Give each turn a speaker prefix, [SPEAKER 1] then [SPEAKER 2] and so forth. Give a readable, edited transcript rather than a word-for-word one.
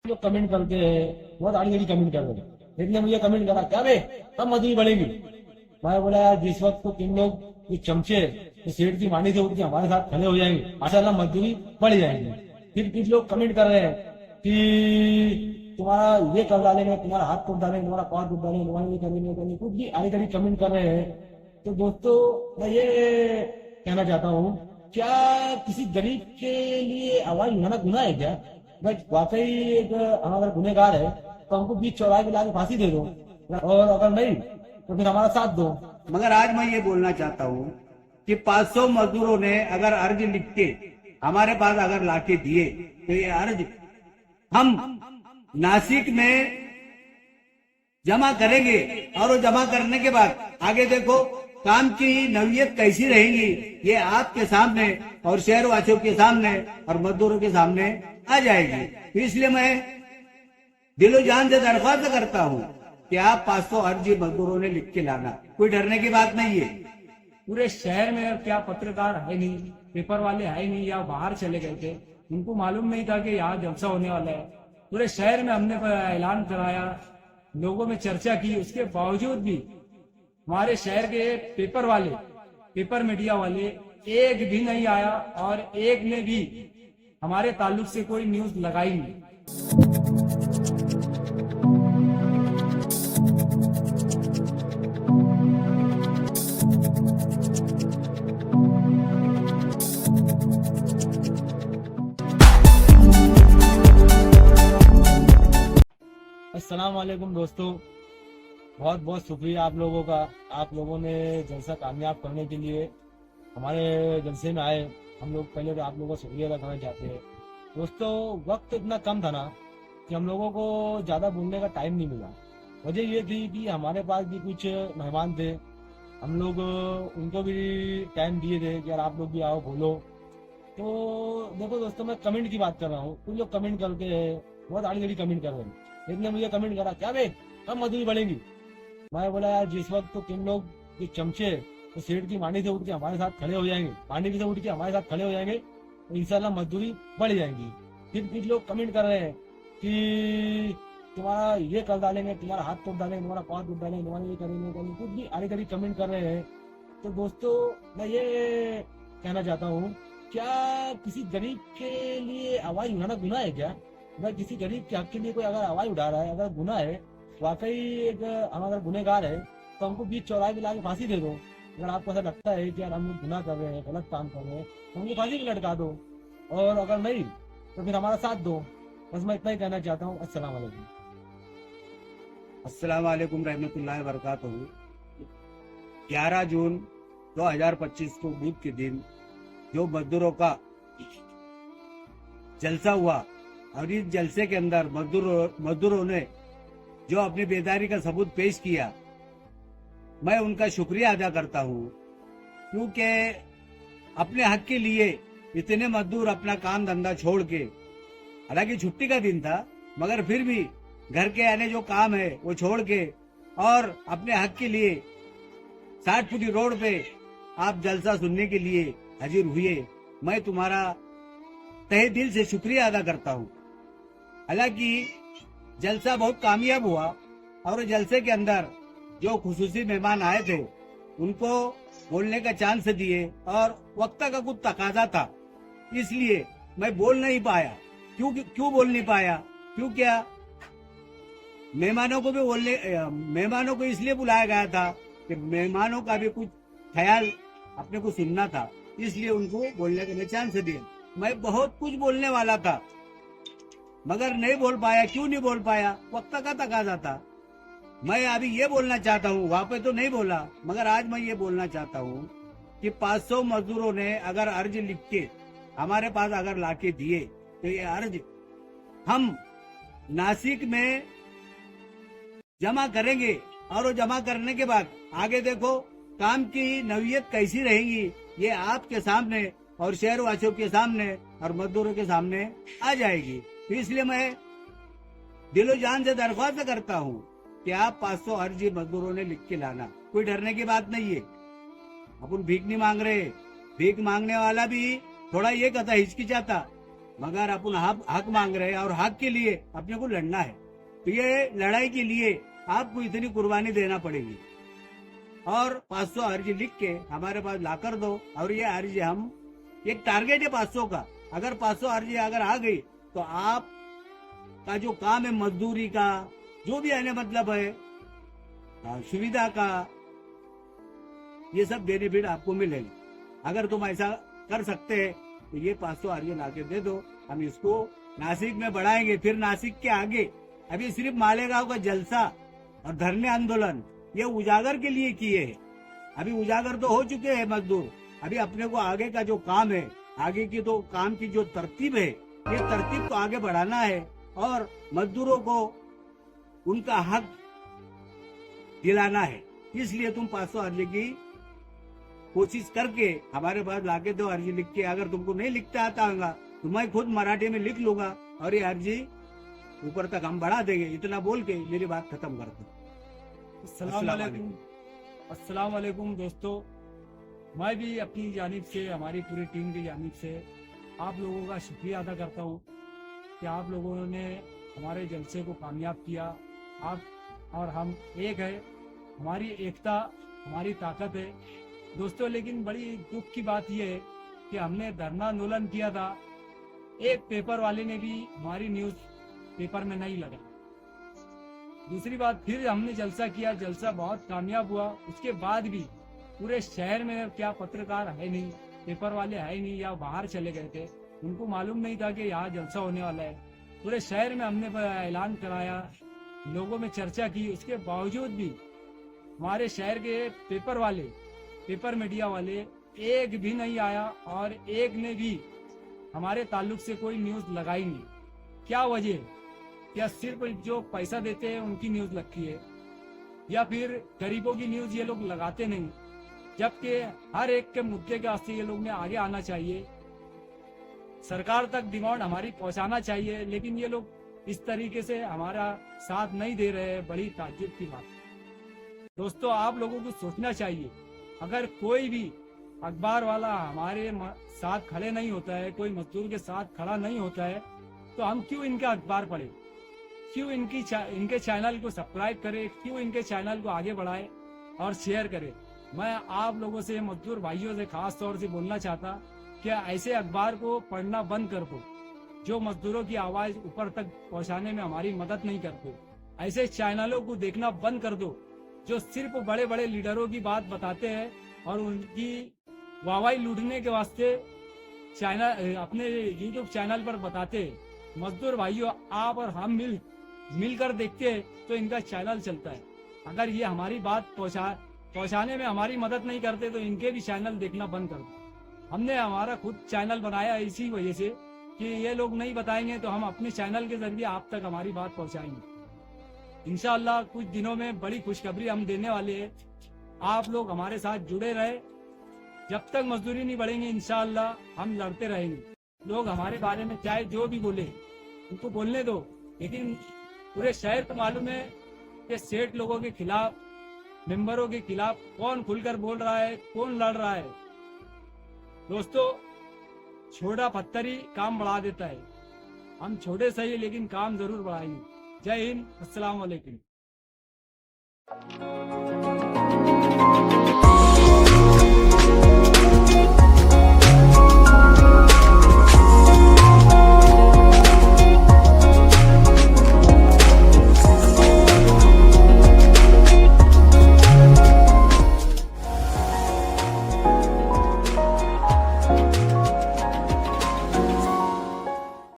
[SPEAKER 1] लोग कमेंट करते हैं, बहुत आड़ी आड़ी कमेंट कर रहे हैं। एक ने मुझे कमेंट करा, क्या बे कब मजदूरी बढ़ेगी। मैं बोला यार, जिस वक्त तो तुम लोग ये चमचे ये सेठ की मानी से उठ के हमारे साथ खड़े हो जाएंगे, माशाल्लाह मजदूरी बढ़ जाएगी। फिर कुछ लोग कमेंट कर रहे हैं कि तुम्हारा ये कर डालेंगे, तुम्हारा हाथ तोड़ डालेंगे, तुम्हारा पाँव तोड़ डालेंगे, तुम्हारा ये करेंगे, कुछ भी आड़ी आड़ी कमेंट कर रहे हैं। तो दोस्तों, मैं ये कहना चाहता हूँ, क्या किसी गरीब के लिए आवाज उठाना गुनाह है क्या? भाई वाकई एक हम अगर गुनहगार है तो हमको बीच चौराहे पे लाके फांसी दे दो, और अगर नहीं तो फिर हमारा साथ दो।
[SPEAKER 2] मगर आज मैं ये बोलना चाहता हूँ कि 500 मजदूरों ने अगर अर्ज लिख के हमारे पास अगर लाके दिए तो ये अर्ज हम नासिक में जमा करेंगे, और वो जमा करने के बाद आगे देखो काम की नौयत कैसी रहेगी ये आपके सामने और शहरवासियों के सामने और मजदूरों के सामने आ जाएगी। तो इसलिए मैं दिलो जान से दरख्वास्त करता हूँ कि आप 500 अर्जी मजदूरों ने लिख के लाना, कोई डरने की बात नहीं है।
[SPEAKER 3] पूरे शहर में क्या पत्रकार है नहीं, पेपर वाले है नहीं, या बाहर चले गए थे, उनको मालूम नहीं था कि यहाँ जलसा होने वाला है। पूरे शहर में हमने ऐलान कराया, लोगों में चर्चा की, उसके बावजूद भी हमारे शहर के पेपर वाले, पेपर मीडिया वाले एक भी नहीं आया, और एक ने भी हमारे ताल्लुक से कोई न्यूज लगाई नहीं।
[SPEAKER 1] अस्सलाम वालेकुम दोस्तों, बहुत बहुत शुक्रिया आप लोगों का। आप लोगों ने जलसा कामयाब करने के लिए हमारे जलसे में आए। हम लोग पहले तो आप लोगों का शुक्रिया अदा करना चाहते हैं। दोस्तों, वक्त इतना कम था ना कि हम लोगों को ज़्यादा बोलने का टाइम नहीं मिला। वजह ये थी कि हमारे पास भी कुछ मेहमान थे, हम लोग उनको भी टाइम दिए थे कि यार आप लोग भी आओ बोलो। तो देखो दोस्तों, मैं कमेंट की बात कर रहा हूँ। कुछ लोग कमेंट करते हैं, बहुत आड़ी आड़ी कमेंट कर रहे हैं। एक ने मुझे कमेंट करा, क्या बे कब मजदूरी बढ़ेगी। मैं बोला यार, जिस वक्त तो तुम लोग ये चमचे तो सेठ की मानी से उठ के हमारे साथ खड़े हो जाएंगे, पानी से उठ के हमारे साथ खड़े हो जाएंगे, तो इंशाल्लाह मजदूरी बढ़ जाएगी। फिर कुछ लोग कमेंट कर रहे हैं कि तुम्हारा ये कर डालेंगे, तुम्हारा हाथ तोड़ डालेंगे, तुम्हारा पाँव तोड़ डालेंगे, तुम्हारा ये करेंगे, कुछ भी आड़ी आड़ी कमेंट कर रहे हैं। तो दोस्तों, मैं ये कहना चाहता हूँ, क्या किसी गरीब के लिए आवाज उठाना गुनाह है क्या? भाई किसी गरीब के हक के लिए कोई अगर आवाज उठा रहा है, अगर गुनाह है, वाकई एक हम अगर गुनहगार है तो हमको बीच चौराहे पे लाके फांसी दे दो। अगर आपको ऐसा लगता है कि यार हम लोग गुनाह कर रहे हैं, गलत काम कर रहे हैं, तो हमको फांसी पे लटका दो, और अगर नहीं तो फिर हमारा साथ दो। बस मैं इतना ही कहना चाहता हूँ। अस्सलाम वालेकुम।
[SPEAKER 2] अस्सलाम वालेकुम रहमतुल्लाहि व बरकातहू। 11 जून 2025 को बुध के दिन जो मजदूरों का जलसा हुआ, और इस जलसे के अंदर मजदूरों ने जो अपनी बेदारी का सबूत पेश किया, मैं उनका शुक्रिया अदा करता हूँ। क्योंकि अपने हक के लिए इतने मजदूर अपना काम धंधा छोड़ के, हालांकि छुट्टी का दिन था, मगर फिर भी घर के आने जो काम है वो छोड़ के और अपने हक के लिए 60 फुटी रोड पे आप जलसा सुनने के लिए हाजिर हुए। मैं तुम्हारा तहे दिल से शुक्रिया अदा करता हूँ। हालांकि जलसा बहुत कामयाब हुआ, और जलसे के अंदर जो खुसूसी मेहमान आए थे उनको बोलने का चांस दिए, और वक्त का कुछ तकाजा था, इसलिए मैं बोल नहीं पाया। क्यों बोल नहीं पाया? क्यों क्या मेहमानों को इसलिए बुलाया गया था कि मेहमानों का भी कुछ ख्याल अपने को सुनना था, इसलिए उनको बोलने का चांस दिए। मैं बहुत कुछ बोलने वाला था मगर नहीं बोल पाया। क्यों नहीं बोल पाया? वक्त का तकाजा था। मैं अभी ये बोलना चाहता हूँ, वहां पे तो नहीं बोला, मगर आज मैं ये बोलना चाहता हूँ कि 500 मजदूरों ने अगर अर्ज लिख के हमारे पास अगर लाके दिए तो ये अर्ज हम नासिक में जमा करेंगे, और वो जमा करने के बाद आगे देखो काम की नौयत कैसी रहेगी ये आपके सामने और शहरवासियों के सामने और मजदूरों के सामने आ जाएगी। तो इसलिए मैं दिलो जान से दरख्वास्त करता हूँ कि आप 500 अर्जी मजदूरों ने लिख के लाना, कोई डरने की बात नहीं है। अपन भीख नहीं मांग रहे। भीख मांगने वाला भी थोड़ा ये कहता हिचकिचाता मगर अपन हक मांग रहे हैं और हक के लिए अपने को लड़ना है। तो ये लड़ाई के लिए आपको इतनी कुर्बानी देना पड़ेगी और 500 अर्जी लिख के हमारे पास ला कर दो। और ये अर्जी हम एक टारगेट है 500 का, अगर 500 अर्जी अगर आ गई तो आप का जो काम है मजदूरी का जो भी आने मतलब है सुविधा का ये सब बेनिफिट आपको मिलेगा। अगर तुम ऐसा कर सकते हैं तो ये 500 अर्जी ला के दे दो, हम इसको नासिक में बढ़ाएंगे। फिर नासिक के आगे अभी सिर्फ मालेगांव का जलसा और धरने आंदोलन ये उजागर के लिए किए हैं। अभी उजागर तो हो चुके हैं मजदूर, अभी अपने को आगे का जो काम है, आगे की तो काम की जो तरतीब है, ये तरतीब तो आगे बढ़ाना है और मजदूरों को उनका हक दिलाना है। इसलिए तुम 500 अर्जी की कोशिश करके हमारे पास लाके दो अर्जी लिख के। अगर तुमको नहीं लिखता आता होगा तो मैं खुद मराठी में लिख लूंगा और ये अर्जी ऊपर तक हम बढ़ा देंगे। इतना बोल के मेरी बात खत्म करता हूँ।
[SPEAKER 3] अस्सलाम वालेकुम दोस्तों, मैं भी अपनी जानिब से, हमारी पूरी टीम की जानिब से आप लोगों का शुक्रिया अदा करता हूँ कि आप लोगों ने हमारे जलसे को कामयाब किया। आप और हम एक है, हमारी एकता हमारी ताकत है दोस्तों। लेकिन बड़ी दुख की बात यह है कि हमने धरना आंदोलन किया था, एक पेपर वाले ने भी हमारी न्यूज पेपर में नहीं लगा। दूसरी बात, फिर हमने जलसा किया, जलसा बहुत कामयाब हुआ। उसके बाद भी पूरे शहर में क्या पत्रकार है नहीं, पेपर वाले है नहीं या बाहर चले गए थे, उनको मालूम नहीं था कि यहाँ जलसा होने वाला है। पूरे शहर में हमने ऐलान कराया, लोगों में चर्चा की, उसके बावजूद भी हमारे शहर के पेपर वाले, पेपर मीडिया वाले एक भी नहीं आया और एक ने भी हमारे ताल्लुक से कोई न्यूज लगाई नहीं। क्या वजह? क्या सिर्फ जो पैसा देते हैं उनकी न्यूज लगती है या फिर गरीबों की न्यूज ये लोग लगाते नहीं? जबकि हर एक के मुद्दे के वास्ते ये लोग ने आगे आना चाहिए, सरकार तक डिमांड हमारी पहुंचाना चाहिए, लेकिन ये लोग इस तरीके से हमारा साथ नहीं दे रहे हैं। बड़ी ताज्जुब की बात दोस्तों, आप लोगों को सोचना चाहिए, अगर कोई भी अखबार वाला हमारे साथ खड़े नहीं होता है, कोई मजदूर के साथ खड़ा नहीं होता है, तो हम क्यों इनका अखबार पढ़े, क्यों इनके चैनल को सब्सक्राइब करें, क्यों इनके चैनल को आगे बढ़ाए और शेयर करें। मैं आप लोगों से, मजदूर भाइयों से खास तौर से बोलना चाहता कि ऐसे अखबार को पढ़ना बंद कर दो जो मजदूरों की आवाज ऊपर तक पहुंचाने में हमारी मदद नहीं करते। ऐसे चैनलों को देखना बंद कर दो जो सिर्फ बड़े बड़े लीडरों की बात बताते हैं और उनकी वाहवाही लूटने के वास्ते चैनल अपने यूट्यूब चैनल पर बताते हैं। मजदूर भाइयों, आप और हम मिलकर देखते हैं तो इनका चैनल चलता है। अगर ये हमारी बात पहुंचाने में हमारी मदद नहीं करते तो इनके भी चैनल देखना बंद कर दो। हमने हमारा खुद चैनल बनाया इसी वजह से कि ये लोग नहीं बताएंगे तो हम अपने चैनल के जरिए आप तक हमारी बात पहुंचाएंगे। इंशाअल्लाह कुछ दिनों में बड़ी खुशखबरी हम देने वाले हैं। आप लोग हमारे साथ जुड़े रहे, जब तक मजदूरी नहीं बढ़ेंगी इंशाअल्लाह हम लड़ते रहेंगे। लोग हमारे बारे में चाहे जो भी बोले उनको बोलने दो, लेकिन पूरे शहर को मालूम है कि सेठ लोगों के खिलाफ, मेंबरों के खिलाफ कौन खुलकर बोल रहा है, कौन लड़ रहा है। दोस्तों, छोटा पत्थर ही काम बढ़ा देता है। हम छोटे सही लेकिन काम जरूर बढ़ाएंगे। जय हिंद, अस्सलाम वालेकुम।